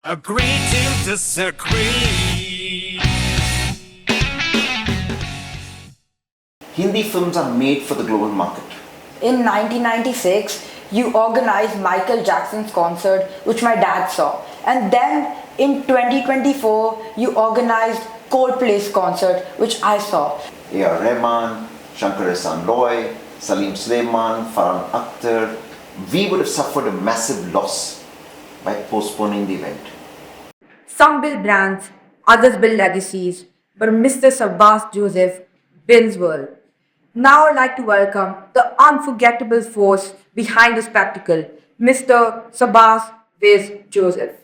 Agree to disagree. Hindi films are made for the global market. In 1996, you organized Michael Jackson's concert, which my dad saw. And then in 2024, you organized Coldplay's concert, which I saw. A.R. Rahman, Shankar Ehsaan Loy, Salim Sulaiman, Farhan Akhtar, we would have suffered a massive loss by postponing the event. Some build brands, others build legacies, but Mr. Sabbas Joseph builds world. Now I'd like to welcome the unforgettable force behind the spectacle, Mr. Sabbas Joseph.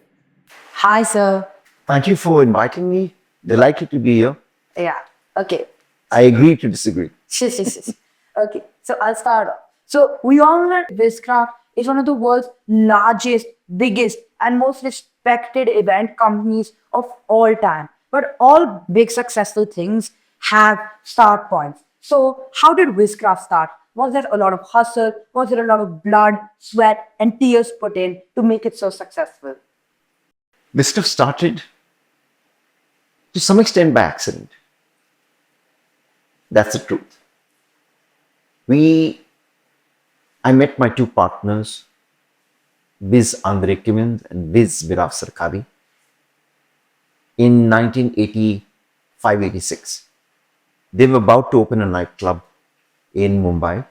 Hi, sir. Thank you for inviting me. Delighted to be here. Yeah, okay. I agree to disagree. Okay, so I'll start off. So we all know that Wizcraft is one of the world's largest, biggest, and most respected event companies of all time. But all big successful things have start points. So how did Wizcraft start? Was there a lot of hustle? Was there a lot of blood, sweat, and tears put in to make it so successful? This stuff started to some extent by accident. That's the truth. I met my two partners, Viz Andre Kimmins and Viz Virav Sarkari, in 1985-86. They were about to open a nightclub in Mumbai.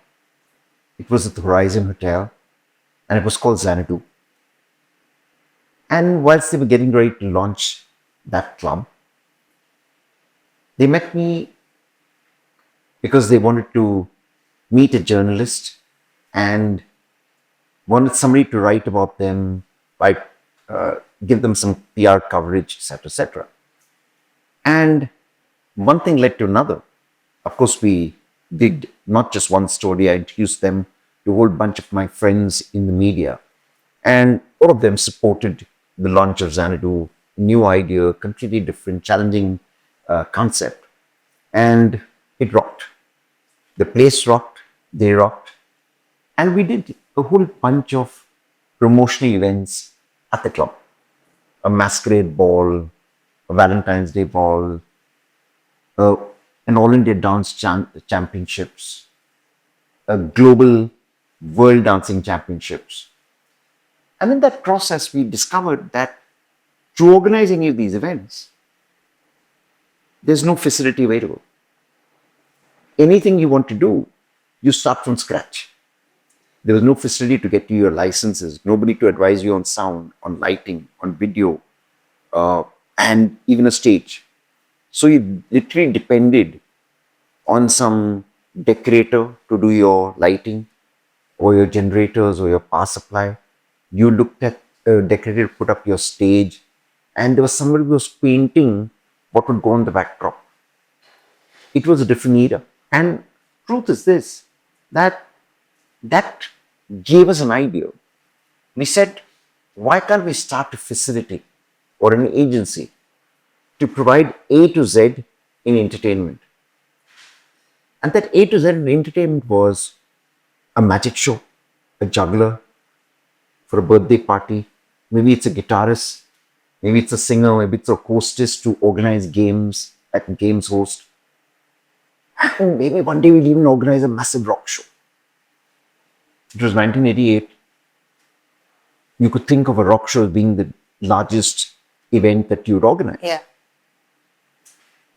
It was at the Horizon Hotel and it was called Xanadu. And whilst they were getting ready to launch that club, they met me because they wanted to meet a journalist and wanted somebody to write about them, give them some PR coverage, etc., etc. And one thing led to another. Of course, we did not just one story. I introduced them to a whole bunch of my friends in the media. And all of them supported the launch of Xanadu, new idea, completely different, challenging concept. And it rocked. The place rocked, they rocked. And we did a whole bunch of promotional events at the club. A masquerade ball, a Valentine's Day ball, an All India Dance Championships, a global world dancing championships. And in that process, we discovered that to organize any of these events, there's no facility available. Anything you want to do, you start from scratch. There was no facility to get you your licenses, nobody to advise you on sound, on lighting, on video, and even a stage. So you literally depended on some decorator to do your lighting or your generators or your power supply. You looked at a decorator to put up your stage, and there was somebody who was painting what would go on the backdrop. It was a different era. And truth is this, that gave us an idea. We said, why can't we start a facility or an agency to provide A to Z in entertainment? And that A to Z in entertainment was a magic show, a juggler for a birthday party. Maybe it's a guitarist, maybe it's a singer, maybe it's a hostess to organize games, like a games host. And maybe one day we'll even organize a massive rock show. It was 1988. You could think of a rock show as being the largest event that you'd organize. Yeah.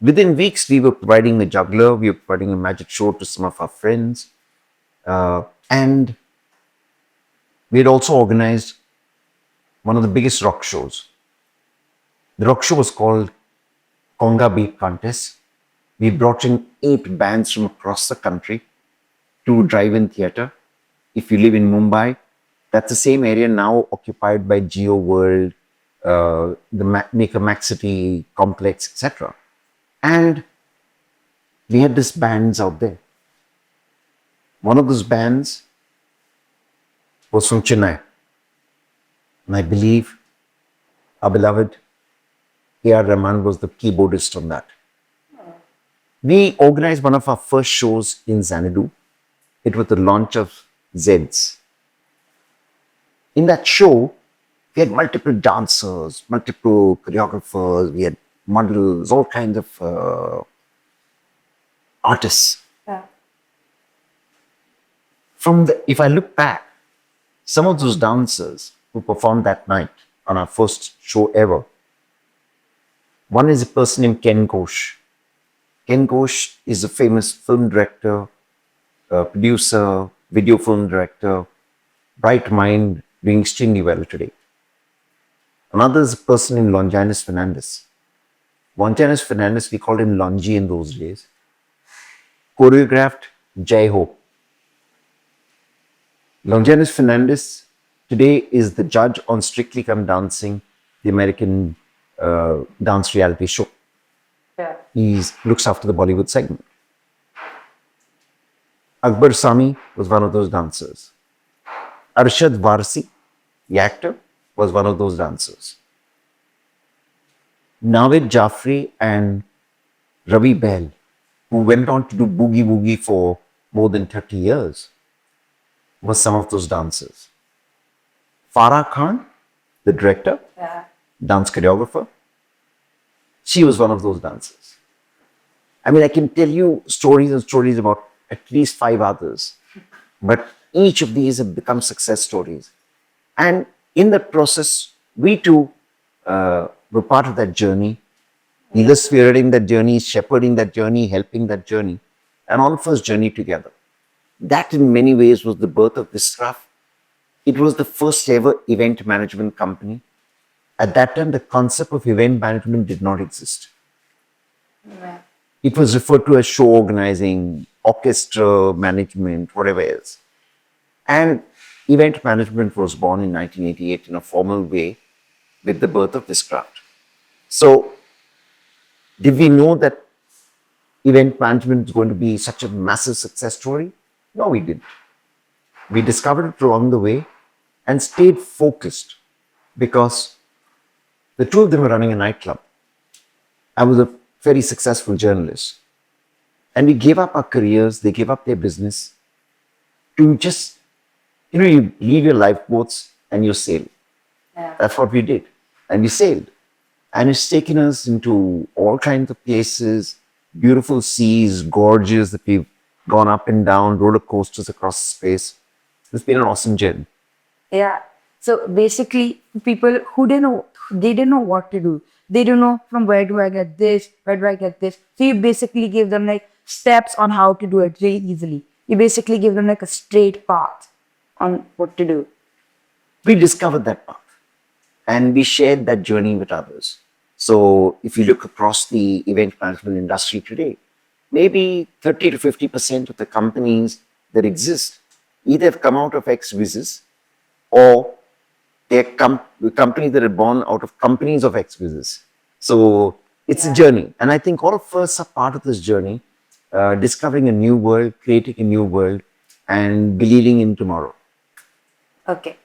Within weeks, we were providing a juggler, we were providing a magic show to some of our friends. And we had also organized one of the biggest rock shows. The rock show was called Conga Beat Contest. We brought in 8 bands from across the country to drive-in theatre. If you live in Mumbai, that's the same area now occupied by Geo World, the Maker Max City complex, etc. And we had these bands out there. One of those bands was from Chinmay. And I believe our beloved A.R. Rahman was the keyboardist on that. We organized one of our first shows in Xanadu. It was the launch of Zeds. In that show, We had multiple dancers, multiple choreographers, we had models, all kinds of artists. Yeah. If I look back, some of those dancers who performed that night on our first show ever, one is a person named Ken Ghosh. Ken Ghosh is a famous film director, producer, video film director, bright mind, doing extremely well today. Another is a person named Longinus Fernandez. Longinus Fernandez, we called him Longy in those days, choreographed Jai Ho. Longinus Fernandez today is the judge on Strictly Come Dancing, the American dance reality show. Yeah. He looks after the Bollywood segment. Akbar Sami was one of those dancers. Arshad Varsi, the actor, was one of those dancers. Navid Jaffrey and Ravi Behl, who went on to do Boogie Woogie for more than 30 years, were some of those dancers. Farah Khan, the director, Yeah. dance choreographer, she was one of those dancers. I mean, I can tell you stories and stories about at least 5 others, but each of these have become success stories. And in that process, we too were part of that journey, either spearheading that journey, shepherding that journey, helping that journey, and all of us journey together. That in many ways was the birth of Wizcraft. It was the first ever event management company. At that time, the concept of event management did not exist. Yeah. It was referred to as show organizing, orchestra management, whatever else. And event management was born in 1988 in a formal way with the birth of Wizcraft. So, did we know that event management is going to be such a massive success story? No, we didn't. We discovered it along the way and stayed focused because the two of them were running a nightclub. I was a very successful journalist. And we gave up our careers, they gave up their business to just, you leave your lifeboats and you sail. Yeah. That's what we did. And we sailed. And it's taken us into all kinds of places, beautiful seas, gorges that we've gone up and down, roller coasters across space. It's been an awesome journey. Yeah. So basically, people who didn't know, they didn't know what to do. They don't know from where do I get this, where do I get this. So you basically give them like steps on how to do it really easily. You basically give them like a straight path on what to do. We discovered that path and we shared that journey with others. So if you look across the event management industry today, maybe 30 to 50% of the companies that exist either have come out of ex-Vizes or they're companies that are born out of companies of ex-Vizes. So it's a journey. And I think all of us are part of this journey, discovering a new world, creating a new world, and believing in tomorrow. Okay.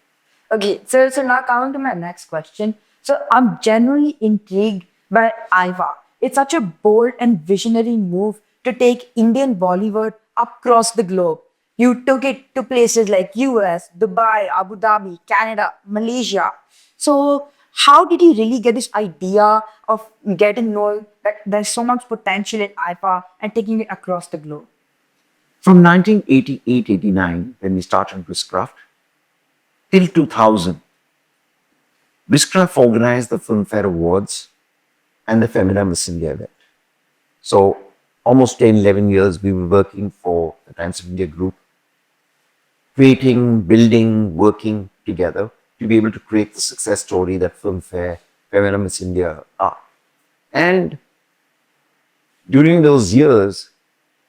Okay. So now coming to my next question. So I'm genuinely intrigued by IVA. It's such a bold and visionary move to take Indian Bollywood across the globe. You took it to places like US, Dubai, Abu Dhabi, Canada, Malaysia. So how did you really get this idea of getting know that there's so much potential in IFA and taking it across the globe? From 1988-89, when we started Wizcraft, till 2000, Wizcraft organized the Filmfare Awards and the Femina Miss India event. So almost 10, 11 years we were working for the Times of India group, creating, building, working together to be able to create the success story that Filmfare, Femina Miss India are. And during those years,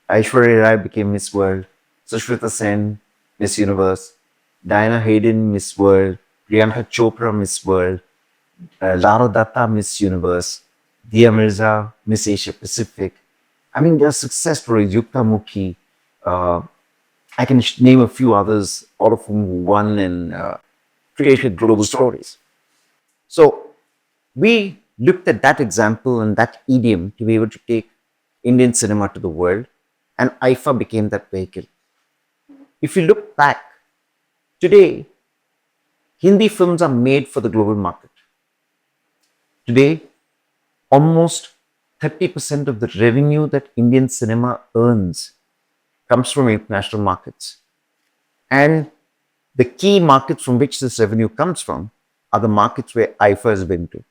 Aishwarya Rai became Miss World, Sushmita Sen, Miss Universe, Diana Hayden, Miss World, Priyanka Chopra, Miss World, Lara Datta, Miss Universe, Dia Mirza, Miss Asia Pacific. I mean, there are success stories, Yukta Mukhi. I can name a few others, all of whom won and created global stories. So we looked at that example and that idiom to be able to take Indian cinema to the world, and IFA became that vehicle. If you look back, today, Hindi films are made for the global market. Today, almost 30% of the revenue that Indian cinema earns comes from international markets. And the key markets from which this revenue comes from are the markets where IFA has been to.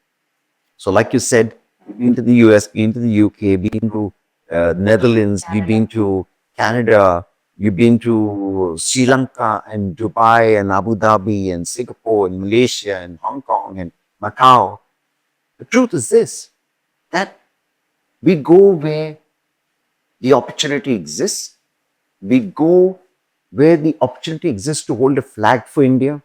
So, like you said, you've been to the US, been to the UK, been to Netherlands, you've been to Canada, you've been to Sri Lanka and Dubai and Abu Dhabi and Singapore and Malaysia and Hong Kong and Macau. The truth is this, that we go where the opportunity exists. We go where the opportunity exists to hold a flag for India,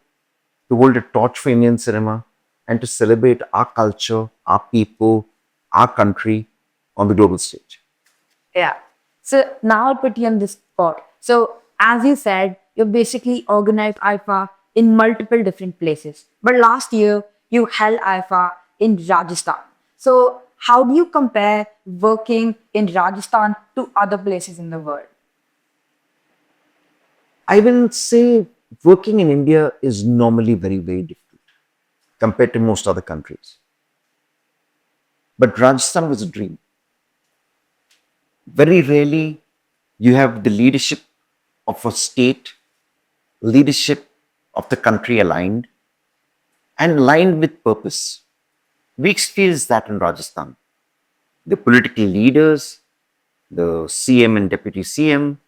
to hold a torch for Indian cinema, and to celebrate our culture, our people, our country on the global stage. Yeah. So now I'll put you on this spot. So as you said, you basically organized IFA in multiple different places. But last year you held IFA in Rajasthan. So how do you compare working in Rajasthan to other places in the world? I will say working in India is normally very, very difficult compared to most other countries. But Rajasthan was a dream. Very rarely you have the leadership of a state, leadership of the country aligned and aligned with purpose. We experienced that in Rajasthan. The political leaders, the CM and deputy CM,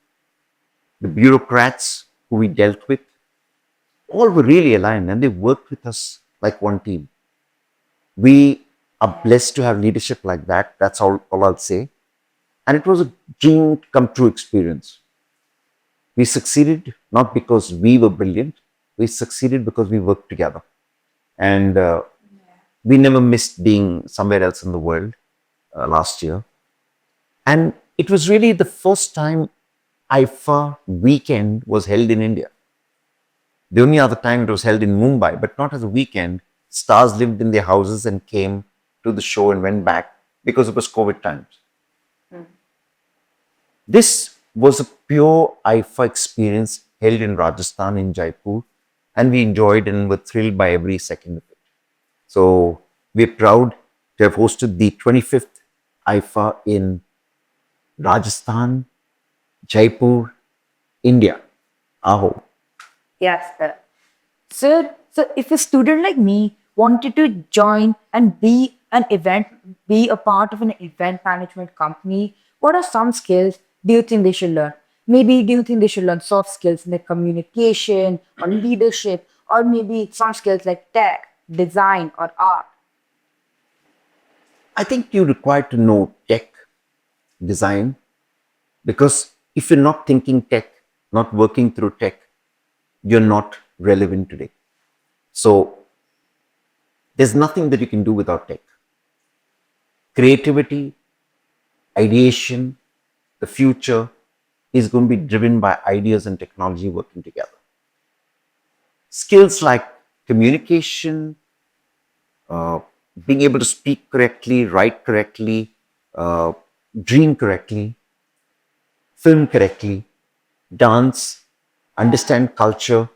the bureaucrats who we dealt with, all were really aligned and they worked with us like one team. We are blessed to have leadership like that. That's all I'll say. And it was a dream come true experience. We succeeded not because we were brilliant, we succeeded because we worked together. And we never missed being somewhere else in the world last year. And it was really the first time IFA weekend was held in India. The only other time it was held in Mumbai, but not as a weekend. Stars lived in their houses and came to the show and went back because it was COVID times. This was a pure IFA experience held in Rajasthan, in Jaipur, and we enjoyed and were thrilled by every second of it. So we're proud to have hosted the 25th IFA in Rajasthan, Jaipur, India, our home. Yes, sir. So if a student like me wanted to join and be a part of an event management company, what are some skills do you think they should learn? Maybe do you think they should learn soft skills like communication or leadership, or maybe some skills like tech, design, or art? I think you require to know tech, design, because if you're not thinking tech, not working through tech, you're not relevant today. So there's nothing that you can do without tech. Creativity, ideation, the future is going to be driven by ideas and technology working together. Skills like communication, being able to speak correctly, write correctly, dream correctly, film correctly, dance, understand culture,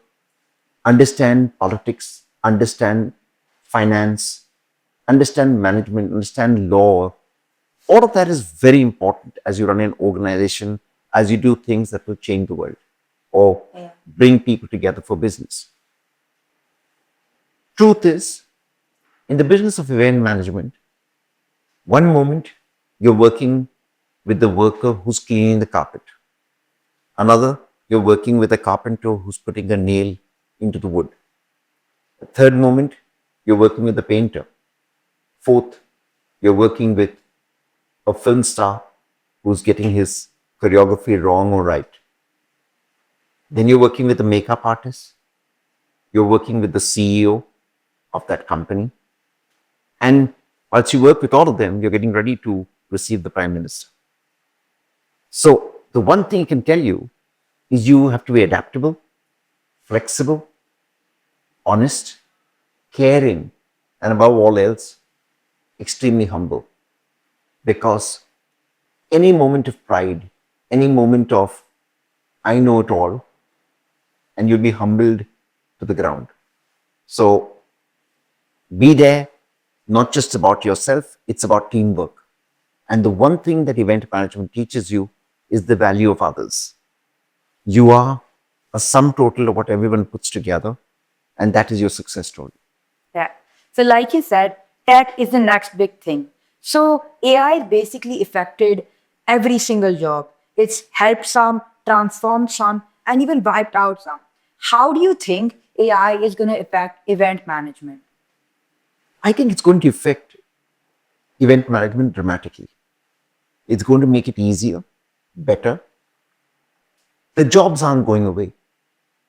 understand politics, understand finance, understand management, understand law. All of that is very important as you run an organization, as you do things that will change the world or bring people together for business. Truth is, in the business of event management, one moment you're working with the worker who's cleaning the carpet. Another, you're working with a carpenter who's putting a nail into the wood. The third moment, you're working with a painter. Fourth, you're working with a film star who's getting his choreography wrong or right. Then you're working with a makeup artist. You're working with the CEO of that company. And once you work with all of them, you're getting ready to receive the Prime Minister. So the one thing I can tell you is you have to be adaptable, flexible, honest, caring, and above all else, extremely humble. Because any moment of pride, any moment of I know it all, and you'll be humbled to the ground. So be there, not just about yourself, it's about teamwork. And the one thing that event management teaches you is the value of others. You are a sum total of what everyone puts together, and that is your success story. Yeah. So, like you said, tech is the next big thing. So, AI basically affected every single job. It's helped some, transformed some, and even wiped out some. How do you think AI is going to affect event management? I think it's going to affect event management dramatically. It's going to make it easier, better. The jobs aren't going away.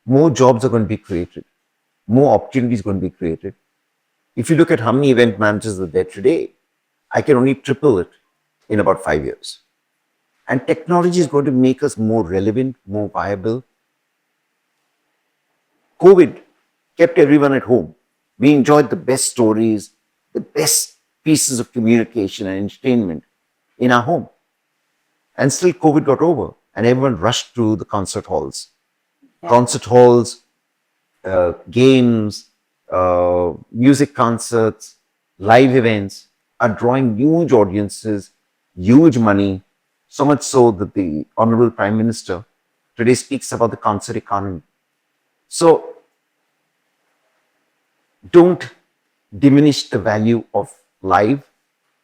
More jobs are going to be created. More opportunities are going to be created. If you look at how many event managers are there today, I can only triple it in about 5 years. And technology is going to make us more relevant, more viable. COVID kept everyone at home. We enjoyed the best stories, the best pieces of communication and entertainment in our home. And still, COVID got over, and everyone rushed to the concert halls. Concert halls, games, music concerts, live events are drawing huge audiences, huge money, so much so that the Honorable Prime Minister today speaks about the concert economy. So don't diminish the value of live.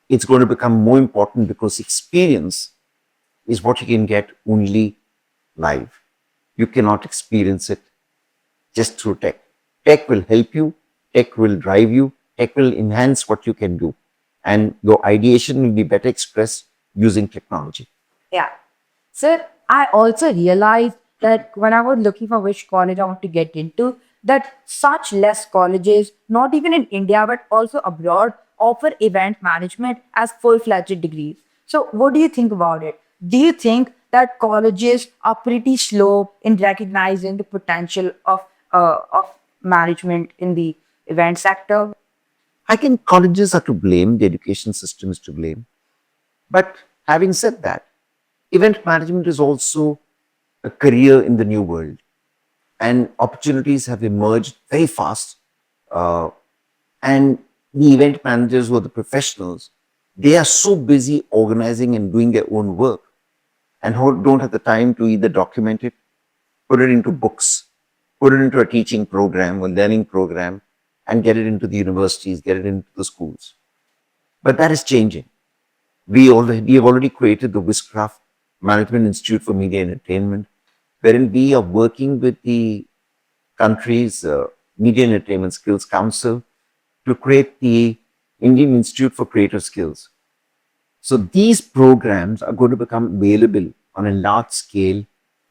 It's going to become more important because experience is what you can get only live. You cannot experience it just through tech. Tech will help you, tech will drive you, tech will enhance what you can do. And your ideation will be better expressed using technology. Yeah. Sir, I also realized that when I was looking for which college I want to get into, that such less colleges, not even in India but also abroad, offer event management as full-fledged degrees. So, what do you think about it? Do you think that colleges are pretty slow in recognizing the potential of management in the event sector? I think colleges are to blame, the education system is to blame. But having said that, event management is also a career in the new world, and opportunities have emerged very fast. Uh, and the event managers who are the professionals, they are so busy organizing and doing their own work and don't have the time to either document it, put it into books, put it into a teaching program or learning program, and get it into the universities, get it into the schools. But that is changing. We have already created the Wizcraft Management Institute for Media and Entertainment, wherein we are working with the country's Media and Entertainment Skills Council to create the Indian Institute for Creative Skills. So these programs are going to become available on a large scale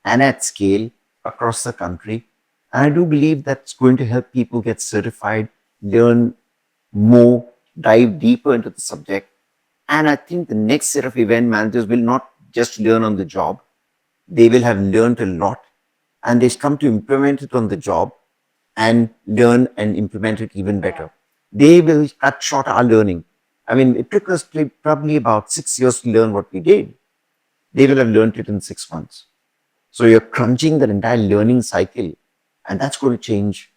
and at scale across the country. And I do believe that's going to help people get certified, learn more, dive deeper into the subject. And I think the next set of event managers will not just learn on the job, they will have learned a lot and they come to implement it on the job and learn and implement it even better. They will cut short our learning. I mean, it took us probably about 6 years to learn what we did. They will have learned it in 6 months. So you're crunching that entire learning cycle, and that's going to change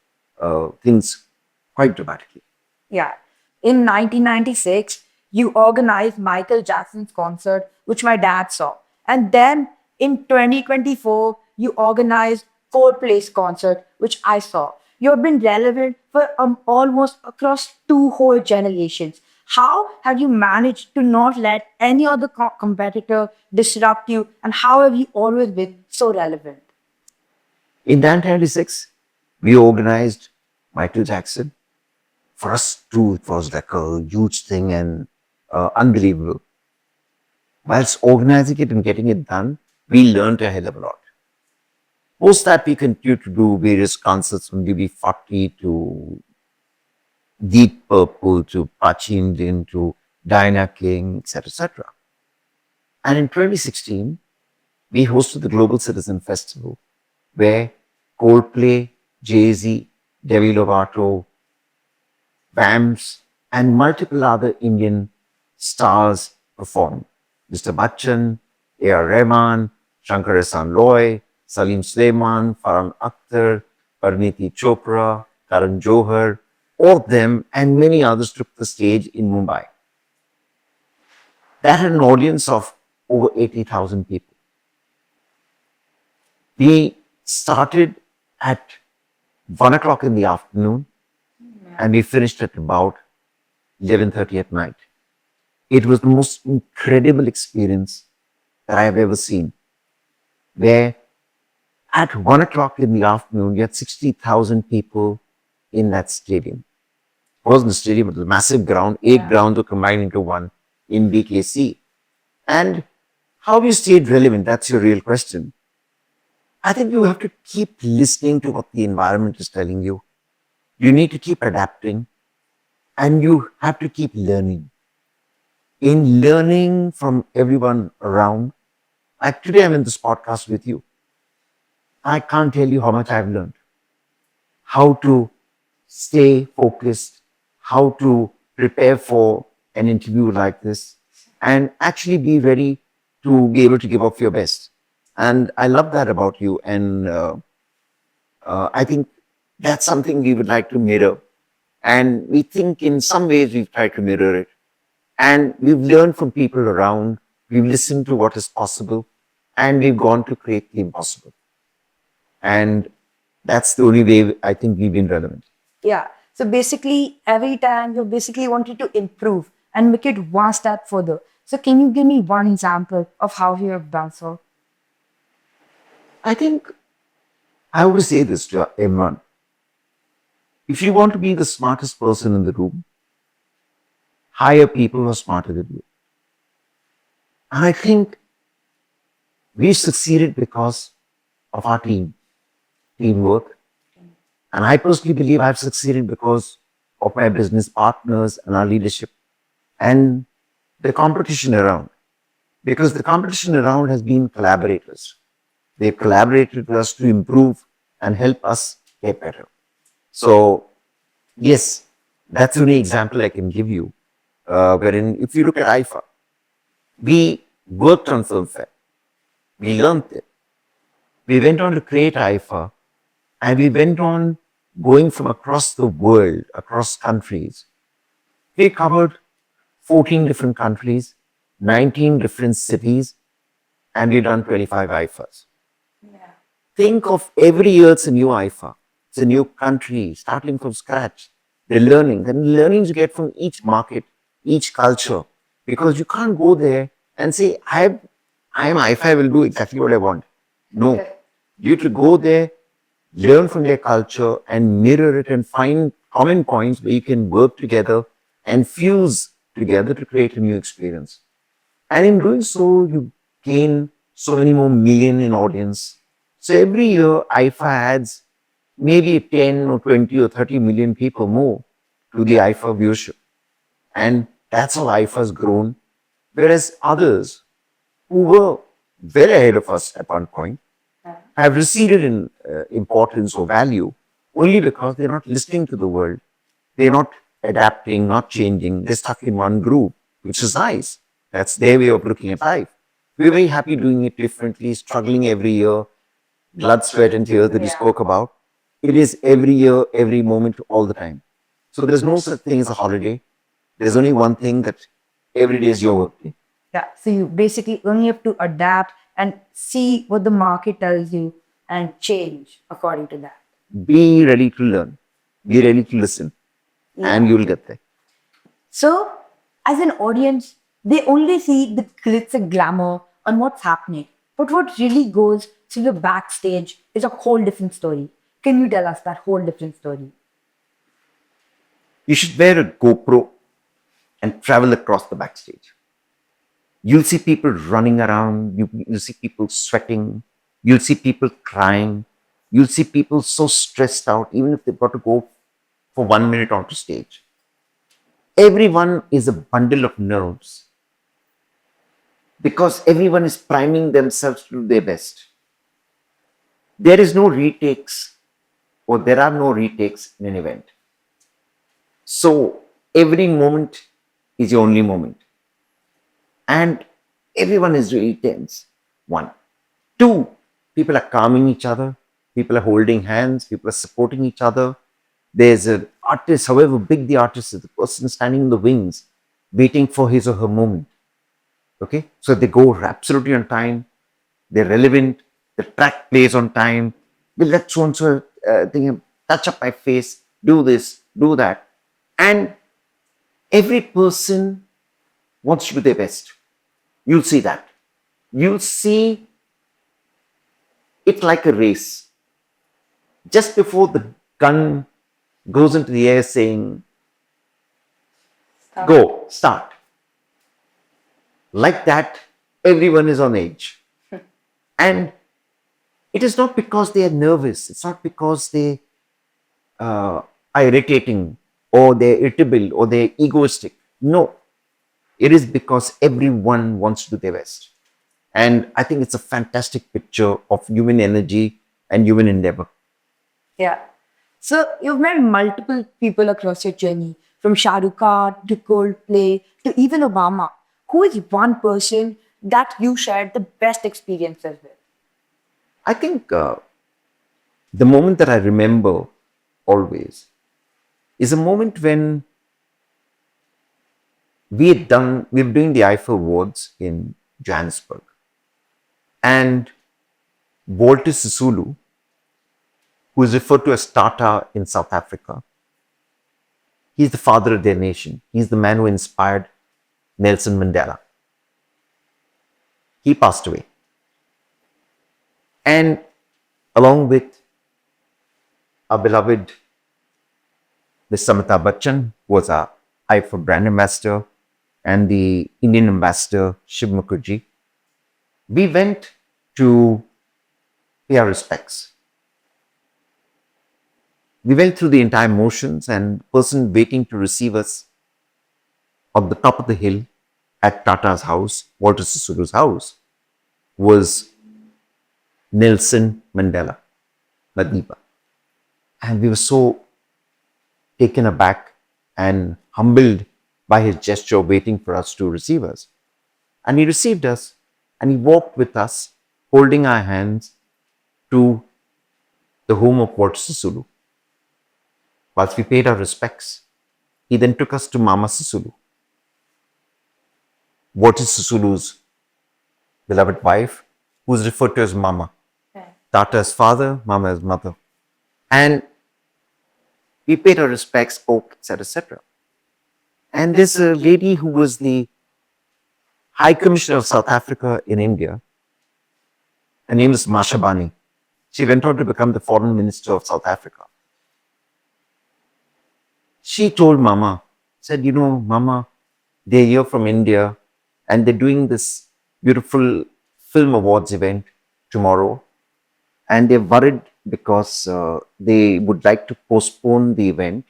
things quite dramatically. Yeah. In 1996, you organized Michael Jackson's concert, which my dad saw. And then in 2024, you organized Coldplay's concert, which I saw. You have been relevant for almost across two whole generations. How have you managed to not let any other competitor disrupt you? And how have you always been so relevant? In 1996, we organized Michael Jackson. For us too, it was like a huge thing and unbelievable. Whilst organizing it and getting it done, we learned a hell of a lot. Post that, we continued to do various concerts from UB40 to Deep Purple to Pachi Indian to Diana King, etc., etc. And in 2016, we hosted the Global Citizen Festival, where Coldplay, Jay-Z, Demi Lovato, Vamps, and multiple other Indian stars performed. Mr. Bachchan, A.R. Rahman, Shankar Ehsaan Loy, Salim Sulaiman, Farhan Akhtar, Parniti Chopra, Karan Johar, all of them, and many others took the stage in Mumbai. That had an audience of over 80,000 people. We started at 1 o'clock in the afternoon and we finished at about 11:30 at night. It was the most incredible experience that I have ever seen, where at 1 o'clock in the afternoon, you had 60,000 people in that stadium. It wasn't a stadium, it was a massive ground. 8 grounds were combined into one in BKC. And how you stayed relevant, that's your real question. I think you have to keep listening to what the environment is telling you. You need to keep adapting and you have to keep learning. In learning from everyone around, like today I'm in this podcast with you. I can't tell you how much I've learned. How to stay focused, how to prepare for an interview like this, and actually be ready to be able to give up your best. And I love that about you. And I think that's something we would like to mirror. And we think in some ways we've tried to mirror it. And we've learned from people around, we've listened to what is possible, and we've gone to create the impossible. And that's the only way I think we've been relevant. Yeah. So basically, every time you basically wanted to improve and make it one step further. So can you give me one example of how you have done so? I think I would say this to everyone. If you want to be the smartest person in the room, hire people who are smarter than you. And I think we succeeded because of our teamwork. And I personally believe I've succeeded because of my business partners and our leadership and the competition around. Because the competition around has been collaborators. They've collaborated with us to improve and help us get better. So, yes, that's the only example I can give you. Wherein, if you look at IFA, we worked on Filmfare. We learned it. We went on to create IFA, and we went on going from across the world, across countries. We covered 14 different countries, 19 different cities, and we've done 25 IFAs. Yeah. Think of every year it's a new IFA. It's a new country, starting from scratch. The learnings you get from each market, each culture, because you can't go there and say, I am IFA, I will do exactly what I want. No, you have to go there, learn from their culture and mirror it and find common points where you can work together and fuse together to create a new experience. And in doing so, you gain so many more million in audience. So every year, IFA adds maybe 10 or 20 or 30 million people more to the IFA viewership. And that's how IFA has grown. Whereas others who were well ahead of us at one point have receded in importance or value only because they're not listening to the world. They're not adapting, not changing. They're stuck in one groove, which is nice. That's their way of looking at life. We're very happy doing it differently, struggling every year, blood, sweat, and tears that you spoke about. It is every year, every moment, all the time. So there's no such thing as a holiday. There's only one thing that every day is your workday. Yeah. So you basically only have to adapt and see what the market tells you and change according to that. Be ready to learn. Be ready to listen. And you'll get there. So, as an audience, they only see the glitz and glamour on what's happening. But what really goes to the backstage is a whole different story. Can you tell us that whole different story? You should wear a GoPro and travel across the backstage. You'll see people running around. You'll see people sweating. You'll see people crying. You'll see people so stressed out, even if they've got to go for 1 minute onto stage. Everyone is a bundle of nerves because everyone is priming themselves to do their best. There is no retakes or there are no retakes in an event. So every moment is your only moment. And everyone is really tense. 1. 2, people are calming each other. People are holding hands. People are supporting each other. There's an artist, however big the artist is, the person standing in the wings, waiting for his or her moment. Okay, so they go absolutely on time, they're relevant, the track plays on time. We'll let so and so thing touch up my face, do this, do that. And every person wants to do their best. You'll see that. You'll see it like a race. Just before the gun goes into the air saying, go, start. Like that, everyone is on edge. And it is not because they are nervous. It's not because they are irritating or they're irritable or they're egoistic. No, it is because everyone wants to do their best. And I think it's a fantastic picture of human energy and human endeavor. Yeah. So you've met multiple people across your journey, from Shah Rukh Khan to Coldplay to even Obama. Who is one person that you shared the best experiences with? I think the moment that I remember always is a moment when we were doing the IFA Awards in Johannesburg. And Walter Sisulu, who is referred to as Tata in South Africa, he's the father of their nation. He's the man who inspired Nelson Mandela. He passed away. And along with our beloved Ms. Amitabh Bachchan, who was our IFA brand ambassador, and the Indian ambassador, Shiv Mukherjee, we went to pay our respects. We went through the entire motions, and the person waiting to receive us on the top of the hill at Tata's house, Walter Sisulu's house, was Nelson Mandela, Madiba. And we were so taken aback and humbled by his gesture, waiting for us to receive us. And he received us, and he walked with us, holding our hands to the home of Walter Sisulu. Whilst we paid our respects, he then took us to Mama Sisulu, Walter Sisulu's beloved wife, who is referred to as Mama. Tata as father, Mama as mother. And we paid our respects, spoke, etc., etc. And there's a lady who was the High Commissioner of South Africa in India. Her name is Masha Bani. She went on to become the Foreign Minister of South Africa. She told Mama, said, you know, Mama, they're here from India and they're doing this beautiful film awards event tomorrow. And they're worried because they would like to postpone the event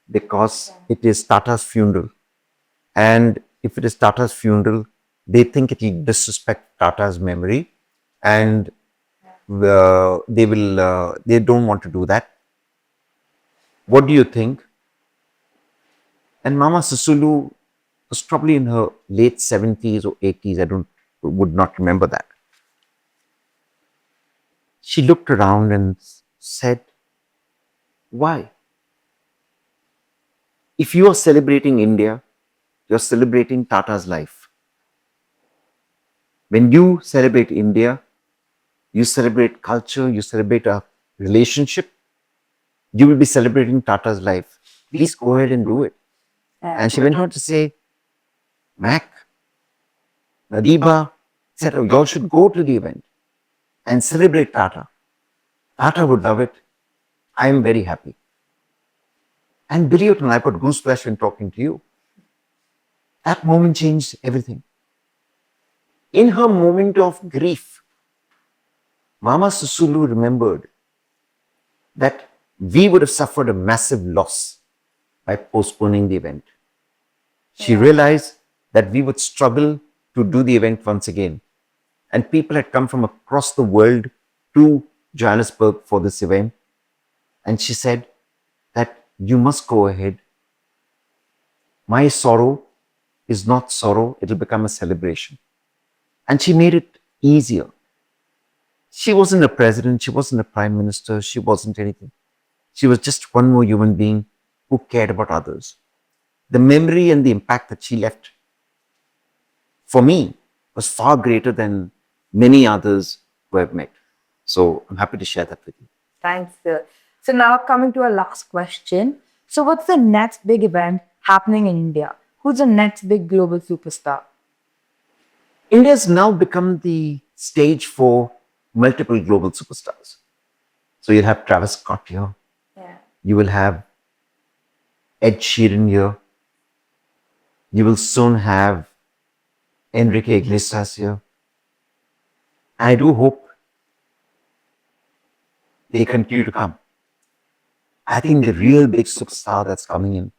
because it is Tata's funeral. And if it is Tata's funeral, they think it will disrespect Tata's memory, and they don't want to do that. What do you think? And Mama Sisulu was probably in her late 70s or 80s. I would not remember that. She looked around and said, why? If you are celebrating India, you're celebrating Tata's life. When you celebrate India, you celebrate culture, you celebrate a relationship, you will be celebrating Tata's life. Please go ahead and do it. And she went on to say, Mac, Nadiba, etc., you all should go to the event and celebrate Tata. Tata would love it. I am very happy. And believe it or not, I got goosebumps when talking to you. That moment changed everything. In her moment of grief, Mama Sisulu remembered that we would have suffered a massive loss by postponing the event. She realized that we would struggle to do the event once again. And people had come from across the world to Johannesburg for this event. And she said that you must go ahead. My sorrow is not sorrow, it will become a celebration. And she made it easier. She wasn't a president, she wasn't a prime minister, she wasn't anything. She was just one more human being who cared about others. The memory and the impact that she left for me was far greater than many others who I've met. So I'm happy to share that with you. Thanks, sir. So now coming to our last question. So what's the next big event happening in India? Who's the next big global superstar? India has now become the stage for multiple global superstars. So you'll have Travis Scott here. Yeah. You will have Ed Sheeran here. You will soon have Enrique Iglesias here. I do hope they continue to come. I think the real big superstar that's coming in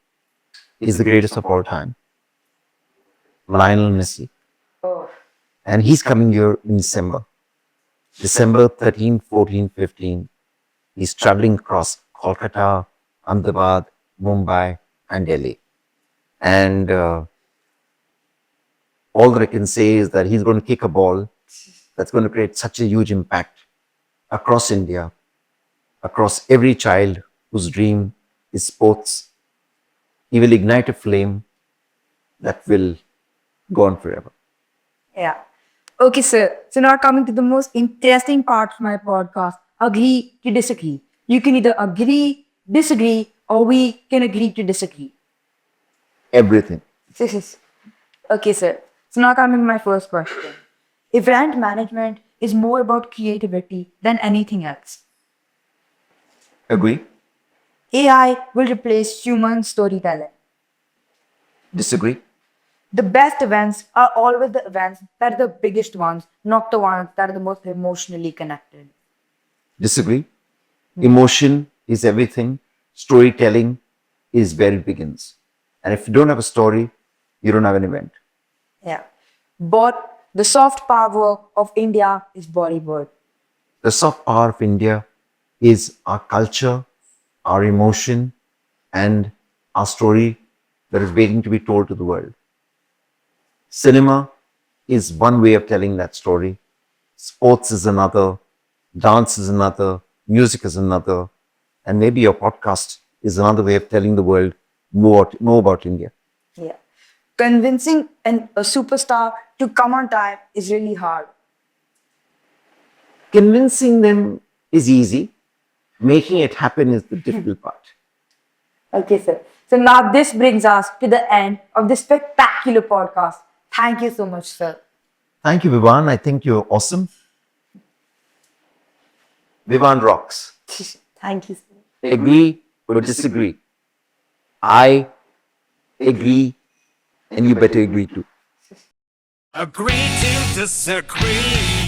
is the greatest of all time, Lionel Messi. Oh. And he's coming here in December. December 13, 14, 15. He's traveling across Kolkata, Ahmedabad, Mumbai, and Delhi. And all that I can say is that he's going to kick a ball that's going to create such a huge impact across India, across every child whose dream is sports. He will ignite a flame that will go on forever. Yeah. Okay, sir. So now coming to the most interesting part of my podcast, agree to disagree. You can either agree, disagree, or we can agree to disagree. Everything. Okay, sir. So now coming to my first question. Event management is more about creativity than anything else. Agree? AI will replace human storytelling. Disagree? The best events are always the events that are the biggest ones, not the ones that are the most emotionally connected. Disagree? Emotion is everything. Storytelling is where it begins. And if you don't have a story, you don't have an event. Yeah. But the soft power of India is Bollywood. The soft power of India is our culture, our emotion, and our story that is waiting to be told to the world. Cinema is one way of telling that story. Sports is another. Dance is another. Music is another. And maybe your podcast is another way of telling the world more about India. Yeah. Convincing a superstar to come on time is really hard. Convincing them is easy. Making it happen is the difficult part. Okay, sir. So now this brings us to the end of this spectacular podcast. Thank you so much, sir. Thank you, Vivaan. I think you're awesome. Vivaan rocks. Thank you, sir. Agree or disagree. I agree, and you better agree too. Agree to disagree.